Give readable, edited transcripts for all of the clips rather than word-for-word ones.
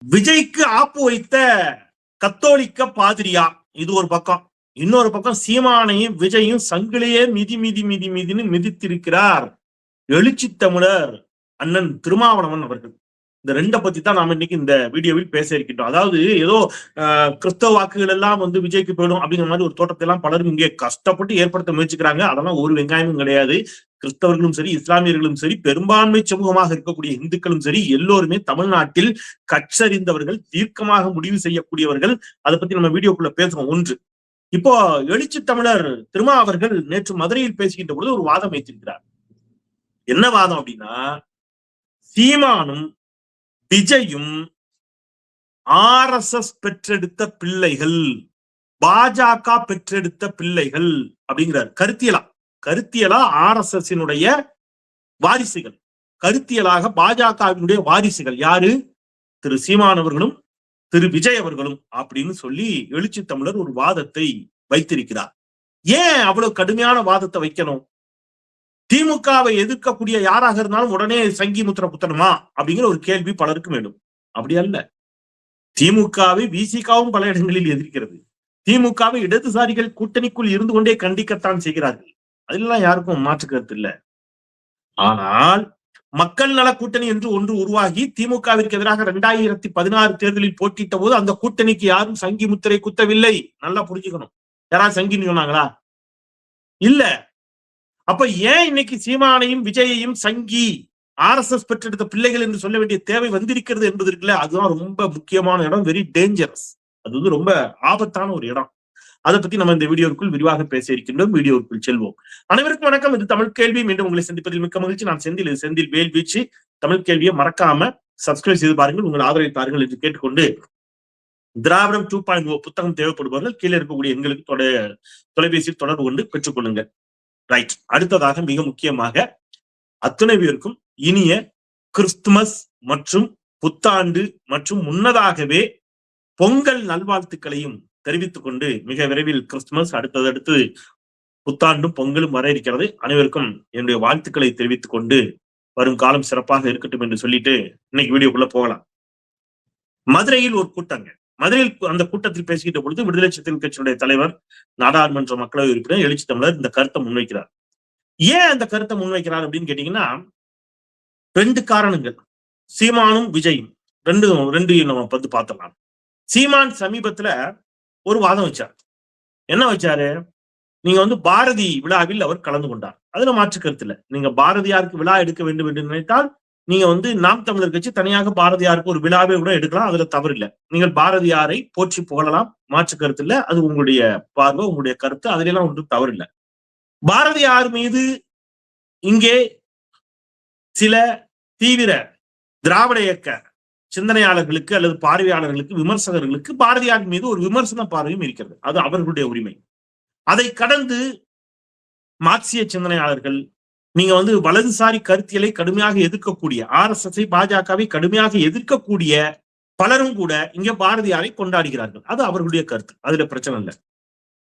விஜய்க்கு ஆப்பு வைத்த கத்தோலிக்க பாதிரியா, இது ஒரு பக்கம். இன்னொரு பக்கம் சீமானையும் விஜயும் சங்கிலியே மிதி மிதி மிதி மிதின்னு மிதித்திருக்கிறார் எழுச்சி தமிழர் அண்ணன் திருமாவளவன் அவர்கள். இந்த ரெண்ட பத்தி தான் நாம இன்னைக்கு இந்த வீடியோவில் பேச இருக்கின்றோம். அதாவது ஏதோ கிறிஸ்தவ வாக்குகள் எல்லாம் விஜய்க்கு போயிடும் அப்படிங்கிற மாதிரி ஒரு தோட்டத்தை எல்லாம் பலரும் இங்கே கஷ்டப்பட்டு ஏற்படுத்த முயற்சிக்கிறாங்க. அதெல்லாம் ஒரு வெங்காயமும் கிடையாது. கிறிஸ்தவர்களும் சரி, இஸ்லாமியர்களும் சரி, பெரும்பான்மை சமூகமாக இருக்கக்கூடிய இந்துக்களும் சரி, எல்லோருமே தமிழ்நாட்டில் கற்றறிந்தவர்கள், தீர்க்கமாக முடிவு செய்யக்கூடியவர்கள். அதை பத்தி நம்ம வீடியோக்குள்ள பேசுறோம். ஒன்று, இப்போ எழுச்சி தமிழர் திருமா அவர்கள் நேற்று மதுரையில் பேசுகின்ற பொழுது ஒரு வாதம் வைத்திருக்கிறார். என்ன வாதம் அப்படின்னா, சீமானும் விஜயும் RSS பெற்றெடுத்த பிள்ளைகள், பாஜக பெற்றெடுத்த பிள்ளைகள் அப்படிங்கிறார். கருத்தியலா RSS வாரிசுகள், கருத்தியலாக பாஜகவினுடைய வாரிசுகள் யாரு? திரு சீமான் அவர்களும் திரு விஜய் அவர்களும் அப்படின்னு சொல்லி எழுச்சி தமிழர் ஒரு வாதத்தை வைத்திருக்கிறார். ஏன் அவ்வளவு கடுமையான வாதத்தை வைக்கணும்? திமுகவை எதிர்க்கக்கூடிய யாராக இருந்தாலும் உடனே சங்கி முத்திர குத்தணுமா அப்படிங்கிற ஒரு கேள்வி பலருக்கு வேண்டும். அப்படி அல்ல. திமுகவை விசிகாவும் பல இடங்களில் எதிர்க்கிறது. திமுகவை இடதுசாரிகள் கூட்டணிக்குள் இருந்து கொண்டே கண்டிக்கத்தான் செய்கிறார்கள். அதெல்லாம் யாருக்கும் மாற்று கருத்து இல்லை. ஆனால் மக்கள் நல கூட்டணி என்று ஒன்று உருவாகி திமுகவிற்கு எதிராக 2016 தேர்தலில் போட்டியிட்ட போது அந்த கூட்டணிக்கு யாரும் சங்கி முத்திரை குத்தவில்லை. நல்லா புரிஞ்சுக்கணும். யாராவது சங்கின்னு சொன்னாங்களா? இல்ல. அப்ப ஏன் இன்னைக்கு சீமானையும் விஜயையும் சங்கி, RSS பெற்றெடுத்த பிள்ளைகள் என்று சொல்ல வேண்டிய தேவை வந்திருக்கிறது என்பது இருக்குல்ல, அதுதான் ரொம்ப முக்கியமான இடம். Very dangerous. அது ரொம்ப ஆபத்தான ஒரு இடம். அதை பத்தி நம்ம இந்த வீடியோக்குள் விரிவாக பேச இருக்கின்றோம். வீடியோக்குள் செல்வோம். அனைவருக்கும் வணக்கம். இது தமிழ் கேள்வி. மீண்டும் உங்களை சந்திப்பதில் மிக்க மகிழ்ச்சி. நான் செந்தில். இது செந்தில் வேல் வீச்சு. தமிழ் கேள்வியை மறக்காம சப்ஸ்கிரைப் செய்து பாருங்கள், உங்கள் ஆதரவை தாருங்கள் என்று கேட்டுக்கொண்டு, திராவிடம் 2.0 புத்தகம் தேவைப்படுபவர்கள் கீழே இருக்கக்கூடிய எங்களுக்கு தொலைபேசியில் தொடர்பு கொண்டு பெற்றுக் கொள்ளுங்கள். ரைட். அடுத்ததாக மிக முக்கியமாக அத்துணை பேருக்கும் இனிய கிறிஸ்துமஸ் மற்றும் புத்தாண்டு மற்றும் முன்னதாகவே பொங்கல் நல்வாழ்த்துக்களையும் தெரிவித்துக் கொண்டு, மிக விரைவில் கிறிஸ்துமஸ், அடுத்தது புத்தாண்டும் பொங்கலும் வர இருக்கிறது. அனைவருக்கும் என்னுடைய வாழ்த்துக்களை தெரிவித்துக் கொண்டு வரும் காலம் சிறப்பாக இருக்கட்டும் என்று சொல்லிட்டு இன்னைக்கு வீடியோக்குள்ள போகலாம். மதுரையில் ஒரு கூட்டங்க. மதுரையில் அந்த கூட்டத்தில் பேசுகின்ற பொழுது விடுதலை சிறுத்தைகள் கட்சியினுடைய தலைவர், நாடாளுமன்ற மக்களவை உறுப்பினர் எழுச்சி தமிழர் இந்த கருத்தை முன்வைக்கிறார். ஏன் அந்த கருத்தை முன்வைக்கிறார் அப்படின்னு கேட்டீங்கன்னா, 2 காரணங்கள். சீமானும் விஜயும் ரெண்டு நம்ம பார்த்துக்கலாம். சீமான் சமீபத்துல ஒரு வாதம் வச்சார். என்ன வச்சாரு? நீங்க பாரதி விழாவில் அவர் கலந்து கொண்டார். அதுல மாற்று கருத்து இல்ல. நீங்க பாரதியாருக்கு விழா எடுக்க வேண்டும் என்று நினைத்தால் நீங்க நாம் தமிழர் கட்சி தனியாக பாரதியாருக்கு ஒரு விழாவே கூட எடுக்கலாம். அதுல தவறு இல்லை. நீங்கள் பாரதியாரை போற்றி புகழலாம், மாற்று கருத்து இல்ல. அது உங்களுடைய பார்வை, உங்களுடைய கருத்து. அதுல எல்லாம் ஒன்றும் தவறு இல்லை. பாரதியார் மீது இங்கே சில தீவிர திராவிட இயக்க சிந்தனையாளர்களுக்கு அல்லது பார்வையாளர்களுக்கு, விமர்சகர்களுக்கு பாரதியார் மீது ஒரு விமர்சன பார்வையும் இருக்கிறது. அது அவர்களுடைய உரிமை. அதை கடந்து மார்க்சிய சிந்தனையாளர்கள், நீங்க வலதுசாரி கருத்தியலை கடுமையாக எதிர்க்கக்கூடிய, RSS பாஜகவை கடுமையாக எதிர்க்கக்கூடிய பலரும் கூட இங்க பாரதியாரை கொண்டாடுகிறார்கள். அது அவர்களுடைய கருத்து. அதுல பிரச்சனை இல்லை.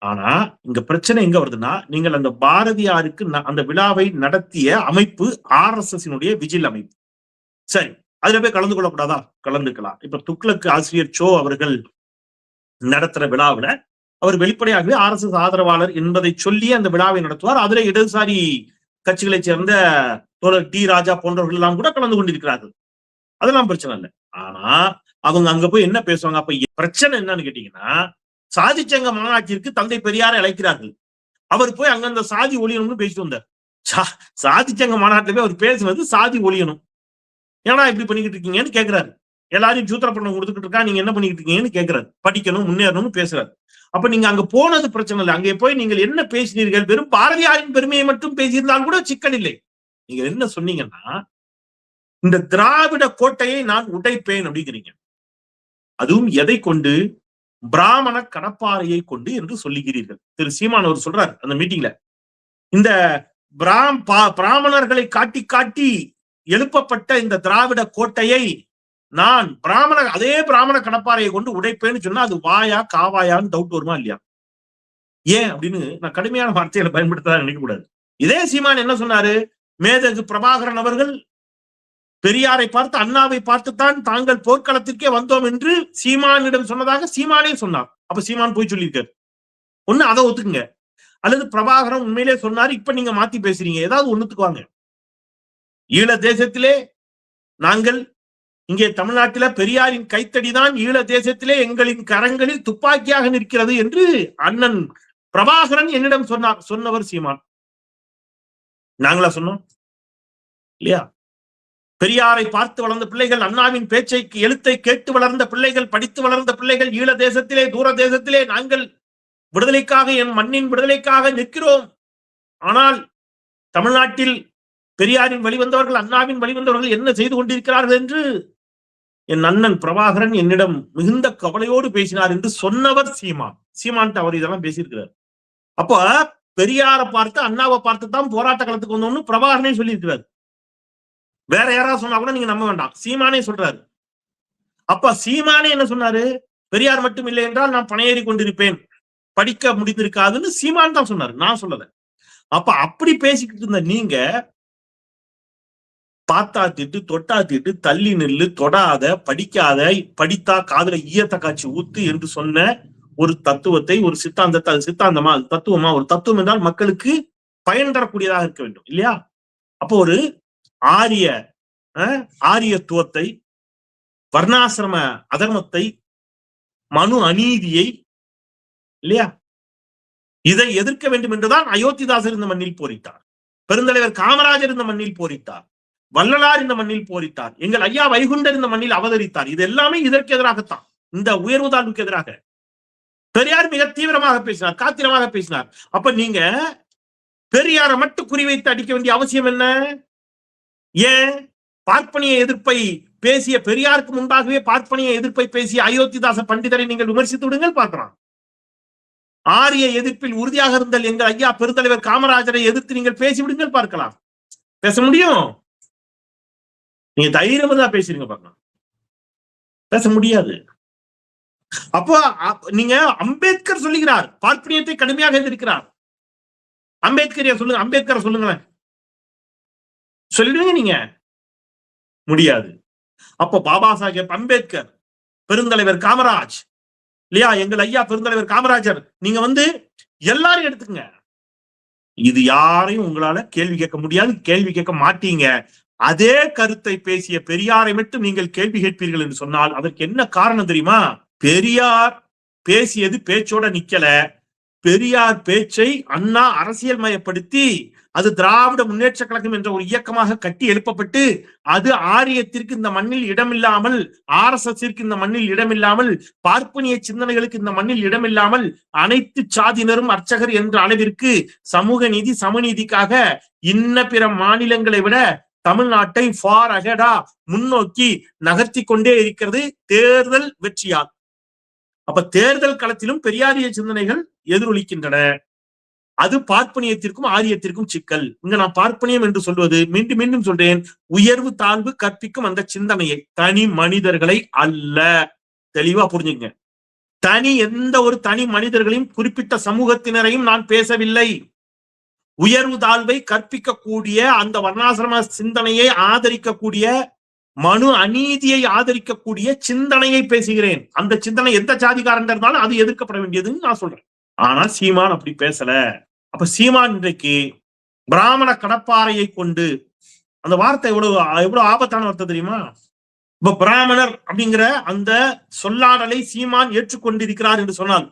ஆனா இங்க பிரச்சனை எங்க வருதுன்னா, நீங்கள் அந்த பாரதியாருக்கு அந்த விழாவை நடத்திய அமைப்பு RSS விஜில் அமைப்பு. சரி, அதுல போய் கலந்து கொள்ளக்கூடாதா? கலந்துக்கலாம். இப்ப துக்ளக் ஆசிரியர் சோ அவர்கள் நடத்துற விழாவில அவர் வெளிப்படையாகவே RSS ஆதரவாளர் என்பதை சொல்லி அந்த விழாவை நடத்துவார். அதுல இடதுசாரி கட்சிகளை சேர்ந்த தோழர் டி ராஜா போன்றவர்கள் எல்லாம் கூட கலந்து கொண்டிருக்கிறார்கள். அதெல்லாம் பிரச்சனை இல்லை. ஆனா அவங்க அங்க போய் என்ன பேசுவாங்க? அப்ப பிரச்சனை என்னன்னு கேட்டீங்கன்னா, சாதிச்சங்க மாநாட்டிற்கு தந்தை பெரியாரை அழைக்கிறார்கள். அவர் போய் அங்க அந்த சாதி ஒழியணும்னு பேசிட்டு வந்தார். சாதிச்சங்க மாநாட்டில போய் அவர் பேசுனது சாதி ஒழியணும், ஏன்னா இப்படி பண்ணிக்கிட்டு இருக்கீங்கன்னு கேட்கிறாரு. எல்லாரையும் சூத்திர பண்ண கொடுத்துக்கிட்டு இருக்கா, நீங்க என்ன பண்ணிக்கிட்டு இருக்கீங்கன்னு கேட்கிறாரு. படிக்கணும், முன்னேறணும்னு பேசுறாரு. அப்ப நீங்க அங்க போனது பிரச்சனை இல்லை. அங்கே போய் நீங்கள் என்ன பேசினீர்கள்? வெறும் பாரதியாரின் பெருமையை மட்டும் பேசியிருந்தால் கூட சிக்கல் இல்லை. நீங்க என்ன சொன்னீங்கன்னா, இந்த திராவிட கோட்டையை நான் உடைப்பேன் அப்படிங்கிறீங்க. அதுவும் எதை கொண்டு? பிராமண கடப்பாறையை கொண்டு என்று சொல்லுகிறீர்கள். திரு சீமான் அவர் சொல்றார் அந்த மீட்டிங்ல, இந்த பிராமணர்களை காட்டி காட்டி எழுப்பப்பட்ட இந்த திராவிட கோட்டையை நான் அதே பிராமண கடப்பாறையை கொண்டு உடைப்பேன்னு சொன்னா அது வாயா காவாயான்னு டவுட் வருமா இல்லையா? ஏன் அப்படின்னு நான் கடுமையான வார்த்தைகளை பயன்படுத்ததான் நினைக்க கூடாது. இதே சீமான் என்ன சொன்னாரு? மேதகு பிரபாகரன் அவர்கள் பெரியாரை பார்த்து அண்ணாவை பார்த்துத்தான் தாங்கள் போர்க்களத்திற்கே வந்தோம் என்று சீமானிடம் சொன்னதாக சீமானே சொன்னார். அப்ப சீமான் போய் சொல்லியிருக்காரு. ஒண்ணு அதை ஒத்துக்குங்க, அல்லது பிரபாகரன் உண்மையிலே சொன்னாரு, இப்ப நீங்க மாத்தி பேசுறீங்க, ஏதாவது ஒண்ணுத்துக்கு வாங்க. ஈழ தேசத்திலே நாங்கள் இங்கே தமிழ்நாட்டில பெரியாரின் கைத்தடிதான் ஈழ தேசத்திலே எங்களின் கரங்களில் துப்பாக்கியாக நிற்கிறது என்று அண்ணன் பிரபாகரன் என்னிடம் சொன்னார். சொன்னவர் சீமான். நாங்களா சொன்னோம்? இல்லையா? பெரியாரை பார்த்து வளர்ந்த பிள்ளைகள், அண்ணாவின் பேச்சை எழுத்தை கேட்டு வளர்ந்த பிள்ளைகள், படித்து வளர்ந்த பிள்ளைகள், ஈழ தேசத்திலே தூர தேசத்திலே நாங்கள் விடுதலைக்காக, என் மண்ணின் விடுதலைக்காக நிற்கிறோம். ஆனால் தமிழ்நாட்டில் பெரியாரின் வழிவந்தவர்கள், அண்ணாவின் வழிவந்தவர்கள் என்ன செய்து கொண்டிருக்கிறார்கள் என்று என் அண்ணன் பிரபாகரன் என்னிடம் மிகுந்த கவலையோடு பேசினார் என்று சொன்னவர் சீமான். சீமான் அவர் இதெல்லாம் பேசியிருக்கிறார். அப்ப பெரியாரை பார்த்து அண்ணாவை பார்த்து தான் போராட்ட களத்துக்கு வந்தோம்னு பிரபாகரனே சொல்லியிருக்கிறார். வேற யாராவது சொன்னா கூட நீங்க நம்ப வேண்டாம், சீமானே சொல்றாரு. அப்ப சீமானே என்ன சொன்னாரு? பெரியார் மட்டும் இல்லை என்றால் நான் பணையேறி கொண்டிருப்பேன், படிக்க முடிந்திருக்காதுன்னு சீமான் தான் சொன்னாரு, நான் சொல்லல. அப்ப அப்படி பேசிக்கிட்டு இருந்த நீங்க பார்த்தா திட்டு, தொட்டா திட்டு, தள்ளி நில்லு, தொடாத, படிக்காத, படித்தா காதுல ஈயத்த காட்சி ஊத்து என்று சொன்ன ஒரு தத்துவத்தை, ஒரு சித்தாந்தத்தை, அது சித்தாந்தமா, அது தத்துவமா? ஒரு தத்துவம் என்றால் மக்களுக்கு பயன் தரக்கூடியதாக இருக்க வேண்டும் இல்லையா? அப்போ ஒரு ஆரியத்துவத்தை, வர்ணாசிரம அதர்மத்தை, மனு அநீதியை, இல்லையா, இதை எதிர்க்க வேண்டும் என்றுதான் அயோத்திதாசர் இந்த மண்ணில் போரிட்டார், பெருந்தலைவர் காமராஜர் இந்த மண்ணில் போரிட்டார், வள்ளலார் இந்த மண்ணில் போரிட்டார், எங்கள் ஐயா வைகுண்டர் இந்த மண்ணில் அவதரித்தார். இது எல்லாமே இதற்கு எதிராகத்தான், இந்த உயர்வு தாழ்வுக்கு எதிராக. பெரியார் மிக தீவிரமாக பேசினார், காத்திரமாக பேசினார். அப்ப நீங்க பெரியாரை மட்டும் குறிவைத்து அடிக்க வேண்டிய அவசியம் என்ன? ஏன் பார்ப்பனிய எதிர்ப்பை பேசிய, பெரியாருக்கு முன்பாகவே பார்ப்பனிய எதிர்ப்பை பேசிய அயோத்திதாச பண்டிதரை நீங்கள் விமர்சித்து விடுங்கள் பார்க்கலாம். ஆரிய எதிர்ப்பில் உறுதியாக இருந்தல் எங்கள் ஐயா பெருந்தலைவர் காமராஜரை எதிர்த்து நீங்கள் பேசிவிடுங்கள் பார்க்கலாம். பேச முடியும்? நீங்க தைரியமா தான் பேசுறீங்க பார்க்கலாம், பேச முடியாது. அப்போ நீங்க அம்பேத்கர் சொல்லுகிறார், பார்ப்பனியத்தை கடுமையாக எதிர்க்கிறார். அம்பேத்கர் சொல்லுங்க, அம்பேத்கர் சொல்லுங்களேன், சொல்லிடுவீங்க நீங்க? முடியாது. அப்போ பாபா சாஹேப் அம்பேத்கர், பெருந்தலைவர் காமராஜ், இல்லையா, எங்கள் ஐயா பெருந்தலைவர் காமராஜர், நீங்க எல்லாரும் எடுத்துக்கங்க. இது யாரையும் உங்களால கேள்வி கேட்க முடியாது, கேள்வி கேட்க மாட்டீங்க. அதே கருத்தை பேசிய பெரியாரை மட்டும் நீங்கள் கேள்வி கேட்பீர்கள் என்று சொன்னால் அதற்கு என்ன காரணம் தெரியுமா? பெரியார் பேசியது பேச்சோட நிக்கல. பெரியார் பேச்சை அண்ணா அரசியல் மயப்படுத்தி அது திராவிட முன்னேற்ற கழகம் என்ற ஒரு இயக்கமாக கட்டி எழுப்பப்பட்டு அது ஆரியத்திற்கு இந்த மண்ணில் இடமில்லாமல், RSS இந்த மண்ணில் இடமில்லாமல், பார்ப்பனிய சிந்தனைகளுக்கு இந்த மண்ணில் இடமில்லாமல், அனைத்து சாதியினரும் அர்ச்சகர் என்ற அளவிற்கு சமூக நீதி சமநீதிக்காக இன்ன பிற மாநிலங்களை விட தமிழ்நாட்டை ஃபார் அஹெடா முன்னோக்கி நகர்த்தி கொண்டே இருக்கிறது தேர்தல் வெற்றியால். அப்ப தேர்தல் களத்திலும் பெரியாரிய சிந்தனைகள் எதிரொலிக்கின்றன. அது பார்ப்பனியத்திற்கும் ஆரியத்திற்கும் சிக்கல். இங்க நான் பார்ப்பனியம் என்று சொல்வது, மீண்டும் மீண்டும் சொல்றேன், உயர்வு தாழ்வு கற்பிக்கும் அந்த சிந்தனையை, தனி மனிதர்களை அல்ல. தெளிவா புரிஞ்சுங்க. எந்த ஒரு தனி மனிதர்களையும் குறிப்பிட்ட சமூகத்தினரையும் நான் பேசவில்லை. உயர்வு தாழ்வை கற்பிக்கக்கூடிய அந்த வர்ணாசிரம சிந்தனையை ஆதரிக்கக்கூடிய, மனு அநீதியை ஆதரிக்கக்கூடிய சிந்தனையை பேசுகிறேன். அந்த சிந்தனை எந்த ஜாதிகாரன் இருந்தாலும் அது எதிர்க்கப்பட வேண்டியதுன்னு நான் சொல்றேன். ஆனா சீமான் அப்படி பேசல. அப்ப சீமான் இன்றைக்கு பிராமண கடப்பாறையை கொண்டு, அந்த வார்த்தை எவ்வளவு ஆபத்தான வார்த்தை தெரியுமா? இப்ப பிராமணர் அப்படிங்கிற அந்த சொல்லாடலை சீமான் ஏற்றுக்கொண்டிருக்கிறார் என்று சொன்னால்,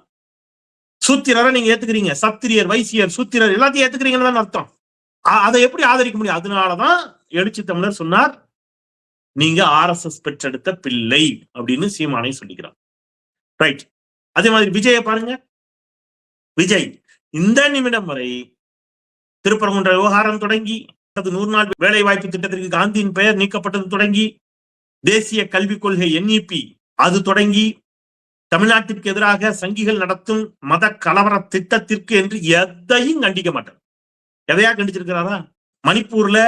சூத்திரரை நீங்க ஏத்துக்கிறீங்க, சத்திரியர், வைசியர், சூத்திரர் எல்லாத்தையும் ஏத்துக்கிறீங்கன்னு அர்த்தம். அதை எப்படி ஆதரிக்க முடியும்? அதனாலதான் எழுச்சி தமிழர் சொன்னார், நீங்க RSS பெற்றெடுத்த பிள்ளை அப்படின்னு சீமானை சொல்லிக்கிறார். ரைட். அதே மாதிரி விஜய பாருங்க. விஜய் இந்த நிமிடம் வரை திருப்பரங்குன்ற விவகாரம் தொடங்கி, 100 நாள் வேலை வாய்ப்பு திட்டத்திற்கு காந்தியின் பெயர் நீக்கப்பட்டது தொடங்கி, தேசிய கல்விக் கொள்கை NEP அது தொடங்கி, தமிழ்நாட்டிற்கு எதிராக சங்கிகள் நடத்தும் மத கலவர திட்டத்திற்கு என்று எதையும் கண்டிக்க மாட்டார். எதையா கண்டிச்சிருக்கிறாரா? மணிப்பூர்ல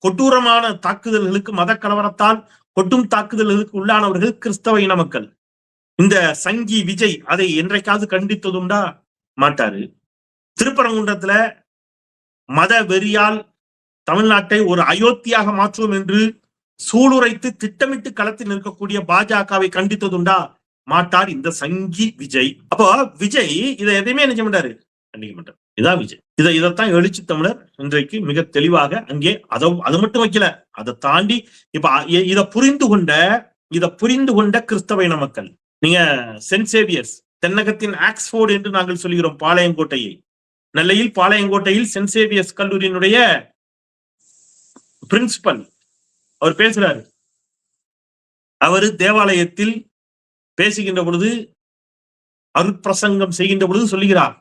கொடூரமான தாக்குதல்களுக்கு, மத கலவரத்தால் கொட்டும் தாக்குதல்களுக்கு உள்ளானவர்கள் கிறிஸ்தவ இன மக்கள். இந்த சங்கி விஜய் அதை என்றைக்காவது கண்டித்ததுண்டா? மாட்டாரு. திருப்பரங்குன்றத்துல மத வெறியால் தமிழ்நாட்டை ஒரு அயோத்தியாக மாற்றுவோம் என்று சூளுரைத்து திட்டமிட்டு களத்தில் நிற்கக்கூடிய பாஜகவை கண்டித்ததுண்டா? மாட்டார் இந்த சங்கி விஜய். அப்போ விஜய் இதை எதையுமே நினைக்க மாட்டாரு, கண்டிக்க மாட்டார். இதான் விஜய். இதைத்தான் எழுச்சி தமிழர் இன்றைக்கு மிக தெளிவாக அங்கே அது மட்டும் வைக்கல, அதை தாண்டி இப்ப இதை புரிந்து கொண்ட கிறிஸ்தவ இன மக்கள், நீங்க சென்ட் சேவியர்ஸ் தென்னகத்தின் ஆக்ஸ்போர்டு என்று நாங்கள் சொல்கிறோம் பாளையங்கோட்டையை. நெல்லையில் பாளையங்கோட்டையில் சென்ட் சேவியர்ஸ் கல்லூரியினுடைய பிரின்சிபல் அவர் பேசுறாரு. அவரு தேவாலயத்தில் பேசுகின்ற பொழுது, அருட்பிரசங்கம் செய்கின்ற பொழுது சொல்லுகிறார்,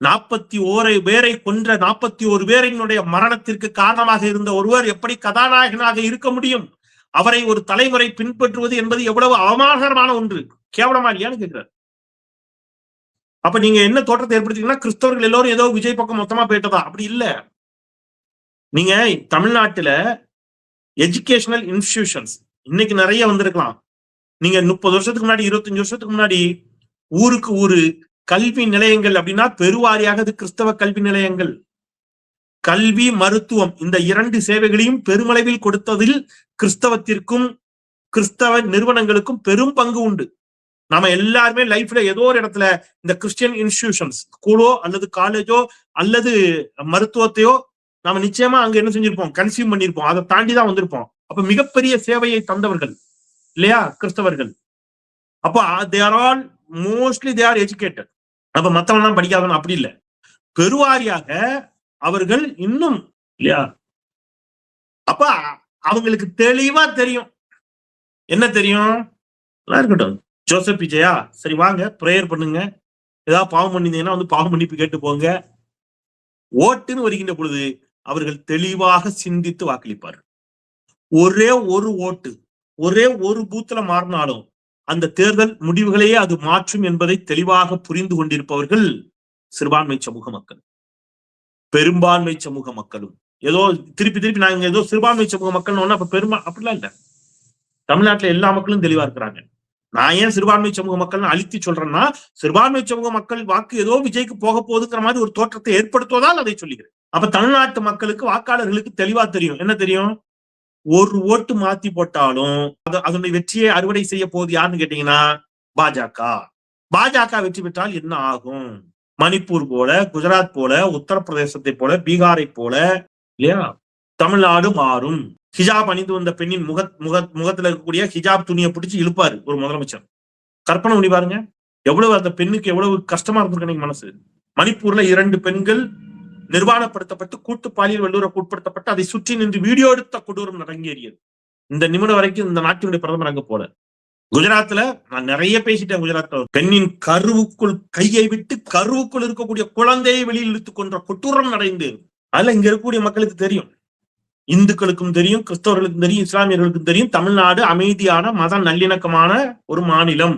41 பேரை கொன்ற 41 பேரினுடைய மரணத்திற்கு காரணமாக இருந்த ஒருவர் எப்படி கதாநாயகனாக இருக்க முடியும்? அவரை ஒரு தலைமுறை பின்பற்றுவது என்பது எவ்வளவு அவமானகரமான ஒன்று, கேவலமா இல்லையான்னு கேட்கிறார். அப்ப நீங்க என்ன தோற்றத்தை ஏற்படுத்தீங்கன்னா, கிறிஸ்தவர்கள் எல்லாரும் ஏதோ விஜய் பக்கம் மொத்தமா போயிட்டதா? அப்படி இல்ல. நீங்க தமிழ்நாட்டுல எஜுகேஷனல் இன்ஸ்டிடியூஷன்ஸ் இன்னைக்கு நிறைய வந்திருக்கலாம். நீங்க 30 வருஷத்துக்கு முன்னாடி 25 வருஷத்துக்கு முன்னாடி ஊருக்கு ஊரு கல்வி நிலையங்கள் அப்படின்னா பெருவாரியாக அது கிறிஸ்தவ கல்வி நிலையங்கள். கல்வி, மருத்துவம் இந்த 2 சேவைகளையும் பெருமளவில் கொடுத்ததில் கிறிஸ்தவத்திற்கும் கிறிஸ்தவ நிறுவனங்களுக்கும் பெரும் பங்கு உண்டு. நாம எல்லாருமே லைஃப்ல ஏதோ ஒரு இடத்துல இந்த கிறிஸ்டியன் இன்ஸ்டிடியூஷன்ஸ், ஸ்கூலோ அல்லது காலேஜோ அல்லது மருத்துவத்தையோ நாம நிச்சயமா அங்க என்ன செஞ்சிருப்போம், கன்சியூம் பண்ணிருப்போம். அதை தாண்டிதான் வந்திருப்போம். அப்ப மிகப்பெரிய சேவையை தந்தவர்கள் இல்லையா கிறிஸ்தவர்கள். அப்ப மோஸ்ட்லி தே ஆர் எஜுகேட்டட். அப்ப மத்தவன் தான் படிக்காதவன் அப்படி இல்லை, பெருவாரியாக அவர்கள் இன்னும் இல்லையா. அப்ப அவங்களுக்கு தெளிவா தெரியும், என்ன தெரியும், இருக்கட்டும் ஜோசப் விஜயா சரி வாங்க பிரேயர் பண்ணுங்க, ஏதாவது பாவம் பண்ணிருந்தீங்கன்னா வந்து பாவம் மன்னிப்பு கேட்டு போங்க. ஓட்டுன்னு வருகின்ற பொழுது அவர்கள் தெளிவாக சிந்தித்து வாக்களிப்பார். ஒரே ஒரு ஓட்டு ஒரே ஒரு பூத்துல மாறினாலும் அந்த தேர்தல் முடிவுகளையே அது மாற்றும் என்பதை தெளிவாக புரிந்து கொண்டிருப்பவர்கள் சிறுபான்மை சமூக மக்கள். பெரும்பான்மை சமூக மக்களும் ஏதோ திருப்பி நாங்க ஏதோ சிறுபான்மை சமூக மக்கள் அப்ப அப்படிலாம் இல்ல. தமிழ்நாட்டுல எல்லா மக்களும் தெளிவா இருக்கிறாங்க. நான் ஏன் சிறுபான்மை சமூக மக்கள் அழுத்தி சொல்றேன்னா, சிறுபான்மை சமூக மக்கள் வாக்கு ஏதோ விஜய்க்கு போக போகுதுங்கிற மாதிரி ஒரு தோற்றத்தை ஏற்படுத்துவதால் அதை சொல்லுகிறேன். அப்ப தமிழ்நாட்டு மக்களுக்கு, வாக்காளர்களுக்கு தெளிவா தெரியும், என்ன தெரியும், ஒரு ஓட்டு மாத்தி போட்டாலும் அதனுடைய வெற்றியை அறுவடை செய்ய போகுது யாருன்னு கேட்டீங்கன்னா பாஜக வெற்றி பெற்றால் என்ன ஆகும்? மணிப்பூர் போல, குஜராத் போல, உத்தரப்பிரதேசத்தை போல, பீகாரை போல இல்லையா தமிழ்நாடு மாறும். ஹிஜாப் அணிந்து வந்த பெண்ணின் முகத்துல இருக்கக்கூடிய ஹிஜாப் துணியை பிடிச்சி இழுப்பாரு ஒரு முதலமைச்சர். கற்பனை பண்ணி பாருங்க, எவ்வளவு அந்த பெண்ணுக்கு எவ்வளவு கஷ்டமா இருந்திருக்கு மனசு. மணிப்பூர்ல 2 பெண்கள் நிர்வாணப்படுத்தப்பட்டு கூட்டு பாலியல் வல்லுறவுக்கு உட்படுத்தப்பட்டு அதை சுற்றி நின்று வீடியோ எடுத்த கொடூரம் நடங்கேறியது. இந்த நிமிடம் வரைக்கும் இந்த நாட்டினுடைய பிரதமர் அங்க போல. குஜராத்ல நான் நிறைய பேசிட்டேன். குஜராத்ல பெண்ணின் கருவுக்குள் கையை விட்டு கருவுக்குள் இருக்கக்கூடிய குழந்தையை வெளியில் இழுத்துக் கொன்ற கொடூரம் நடந்து, அதுல இங்க இருக்கக்கூடிய மக்களுக்கு தெரியும், இந்துக்களுக்கும் தெரியும், கிறிஸ்தவர்களுக்கும் தெரியும், இஸ்லாமியர்களுக்கும் தெரியும், தமிழ்நாடு அமைதியான மத நல்லிணக்கமான ஒரு மாநிலம்.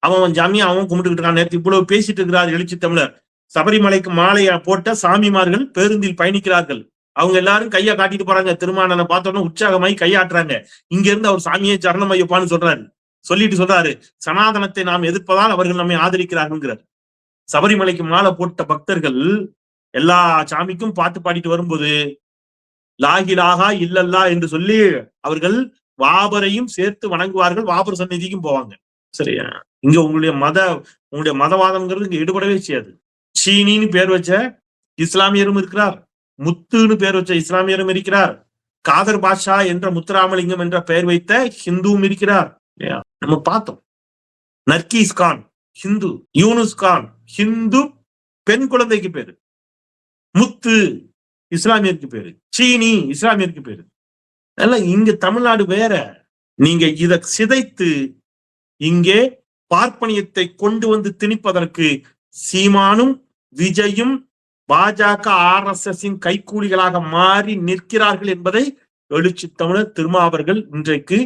அவன் ஜாமியா அவன் கும்பிட்டுக்கிட்டு இருக்கான். நேற்று இவ்வளவு பேசிட்டு இருக்கிறார் எழுச்சி தமிழர். சபரிமலைக்கு மாலையை போட்ட சாமிமார்கள் பேருந்தில் பயணிக்கிறார்கள். அவங்க எல்லாரும் கையை காட்டிட்டு போறாங்க. திருமானனை பார்த்தோன்னா உற்சாகமாய் கையாட்டுறாங்க. இங்க இருந்து அவர் சாமியை சரணம் ஐயப்பான்னு சொல்றாரு. சொல்றாரு, சனாதனத்தை நாம் எதிர்ப்பதால் அவர்கள் நம்மை ஆதரிக்கிறார்கள். சபரிமலைக்கு மாலை போட்ட பக்தர்கள் எல்லா சாமிக்கும் பாட்டு பாடிட்டு வரும்போது லாகிலாகா இல்லல்லா என்று சொல்லி அவர்கள் வாபரையும் சேர்த்து வணங்குவார்கள். வாபர் சந்நிதிக்கும் போவாங்க. சரியா? இங்க உங்களுடைய மதவாதம்ங்கிறது இங்க ஈடுபடவே செய்யாது. சீனின்னு பேர் வச்ச இஸ்லாமியரும் இருக்கிறார், முத்துன்னு பேர் வச்ச இஸ்லாமியரும் இருக்கிறார், காதர் பாஷா என்ற முத்துராமலிங்கம் என்ற பெயர் வைத்த ஹிந்துவும் இருக்கிறார். நம்ம பார்த்தோம். நர்கீஸ் கான் ஹிந்து, யூனுஸ் கான் ஹிந்து பெண் குழந்தைக்கு பேரு, முத்து இஸ்லாமியருக்கு பேரு, சீனி இஸ்லாமியருக்கு பேரு. அதெல்லாம் இங்க தமிழ்நாடு வேற. நீங்க இதை சிதைத்து இங்கே பார்ப்பனியத்தை கொண்டு வந்து திணிப்பதற்கு சீமானும் விஜயும் பாஜக RSS கைக்கூலிகளாக மாறி நிற்கிறார்கள் என்பதை எழுச்சி தமிழர் திருமாவர்கள் இன்றைக்கு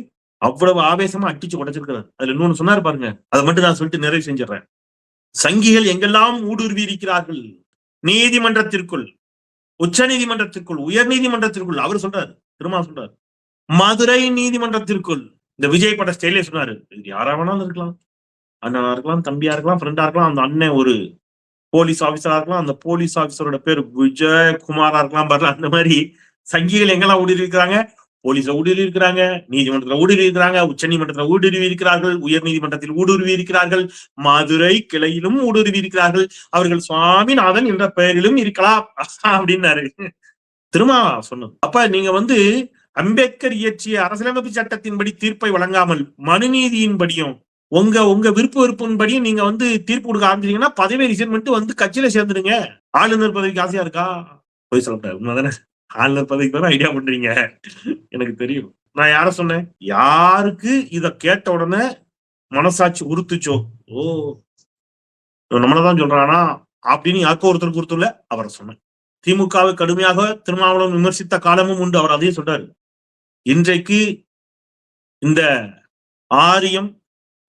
அவ்வளவு ஆவேசமா அடிச்சு உடைச்சிருக்கிறார். அதுல இன்னொன்னு சொன்னாரு பாருங்க, அதை மட்டும் நான் சொல்லிட்டு நிறைவு செஞ்சிடறேன். சங்கிகள் எங்கெல்லாம் ஊடுருவி இருக்கிறார்கள், நீதிமன்றத்திற்குள், உச்ச நீதிமன்றத்திற்குள், உயர் நீதிமன்றத்திற்குள். அவர் சொல்றாரு, திருமா சொல்றாரு, மதுரை நீதிமன்றத்திற்குள். இந்த விஜய் பட ஸ்டைலே சொன்னாரு, யாரா வேணாலும் இருக்கலாம், அண்ணனா இருக்கலாம், தம்பியா இருக்கலாம், ஃப்ரெண்டா இருக்கலாம். அந்த அண்ணன் ஒரு போலீஸ் ஆபீசரா இருக்கலாம், அந்த போலீஸ் ஆபீசரோட பேர் விஜயகுமாரா இருக்கலாம். பாருல, அந்த மாதிரி சங்கிகள் எங்கெல்லாம் ஊடுருவி இருக்கிறாங்க. போலீஸ ஊடுருவி இருக்கிறாங்க, நீதிமன்றத்தில் ஊடுருவி இருக்கிறாங்க, உச்ச நீதிமன்றத்தில் ஊடுருவி இருக்கிறார்கள், உயர் நீதிமன்றத்தில் ஊடுருவி இருக்கிறார்கள், மதுரை கிளையிலும் ஊடுருவி இருக்கிறார்கள். அவர்கள் சுவாமிநாதன் என்ற பெயரிலும் இருக்கலாம் அப்படின்னாரு. திரும்ப சொன்னது. அப்ப நீங்க அம்பேத்கர் இயற்றிய அரசியலமைப்பு சட்டத்தின்படி தீர்ப்பை வழங்காமல் மனுநீதியின்படியும் உங்க விருப்ப விருப்பின்படியும் நீங்க தீர்ப்பு கொடுக்க ஆரம்பிச்சீங்கன்னா பதவி ரிசைன் பண்ணிட்டு கட்சியில சேர்ந்துடுங்க. ஆளுநர் பதவிக்கு ஆசையா இருக்கா? போய் சொல்லக்கூடாது. உண்மைதானே? ஆளுநர் பதவிக்கு தானே ஐடியா பண்றீங்க, எனக்கு தெரியும். நான் யார சொன்னேன்? யாருக்கு இத கேட்ட உடனே மனசாட்சி உறுத்துச்சோ, ஓ நம்மளதான் சொல்றானா அப்படின்னு யாருக்கோ ஒருத்தருக்கு உறுத்துல அவரை சொன்னேன். திமுகவை கடுமையாக திருமாவளவன் விமர்சித்த காலமும் உண்டு. அவர் அதையும் சொல்றாரு. இன்றைக்கு இந்த ஆரியம்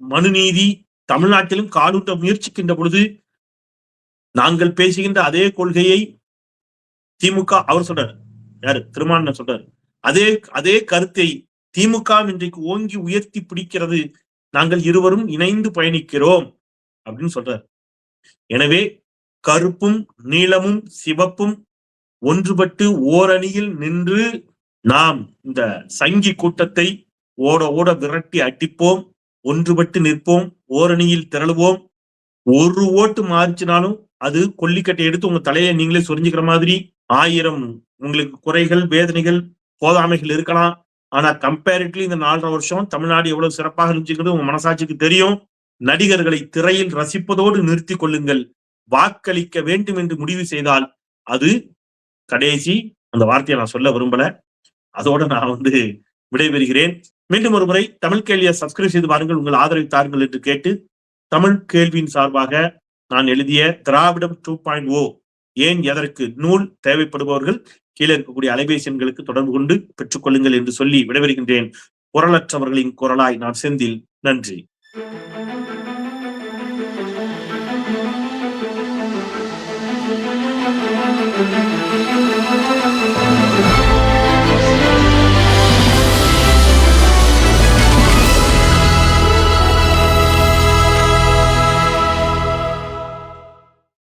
மனுநீதி தமிழ்நாட்டிலும் காலூட்ட முயற்சிக்கின்ற பொழுது நாங்கள் பேசுகின்ற அதே கொள்கையை திமுக, அவர் சொல்றாரு, யாரு? திருமாவளவன் சொல்றாரு, அதே கருத்தை திமுக இன்றைக்கு ஓங்கி உயர்த்தி பிடிக்கிறது. நாங்கள் இருவரும் இணைந்து பயணிக்கிறோம் அப்படின்னு சொல்றாரு. எனவே கருப்பும் நீலமும் சிவப்பும் ஒன்றுபட்டு ஓரணியில் நின்று நாம் இந்த சங்கி கூட்டத்தை ஓட ஓட விரட்டி அடிப்போம். ஒன்றுபட்டு நிற்போம், ஓரணியில் திரளுவோம். ஒரு ஓட்டு மாறிச்சினாலும் அது கொல்லிக்கட்டை எடுத்து உங்க தலையை நீங்களே சொரிஞ்சுக்கிற மாதிரி 1000 உங்களுக்கு குறைகள், வேதனைகள், போதாமைகள் இருக்கலாம். ஆனா கம்பேரிட்டிவ்லி இந்த 4.5 வருஷம் தமிழ்நாடு எவ்வளவு சிறப்பாக இருந்துச்சுங்கிறது உங்க மனசாட்சிக்கு தெரியும். நடிகர்களை திரையில் ரசிப்பதோடு நிறுத்திக் கொள்ளுங்கள். வாக்களிக்க வேண்டும் என்று முடிவு செய்தால் அது கடைசி. அந்த வார்த்தையை நான் சொல்ல விரும்பல. அதோட நான் விடைபெறுகிறேன். மீண்டும் ஒரு முறை தமிழ் கேள்வியை சப்ஸ்கிரைப் செய்து பாருங்கள், உங்கள் ஆதரவை தாருங்கள் என்று கேட்டு, தமிழ் கேள்வியின் சார்பாக நான் எழுதிய திராவிடம் 2.0 ஏன் எதற்கு நூல் தேவைப்படுபவர்கள் கீழே இருக்கக்கூடிய அலைபேசி எண்களுக்கு தொடர்பு கொண்டு பெற்றுக் கொள்ளுங்கள் என்று சொல்லி விடைபெறுகின்றேன். குரலற்றவர்களின் குரலாய் நான் செந்தில். நன்றி. Thank you.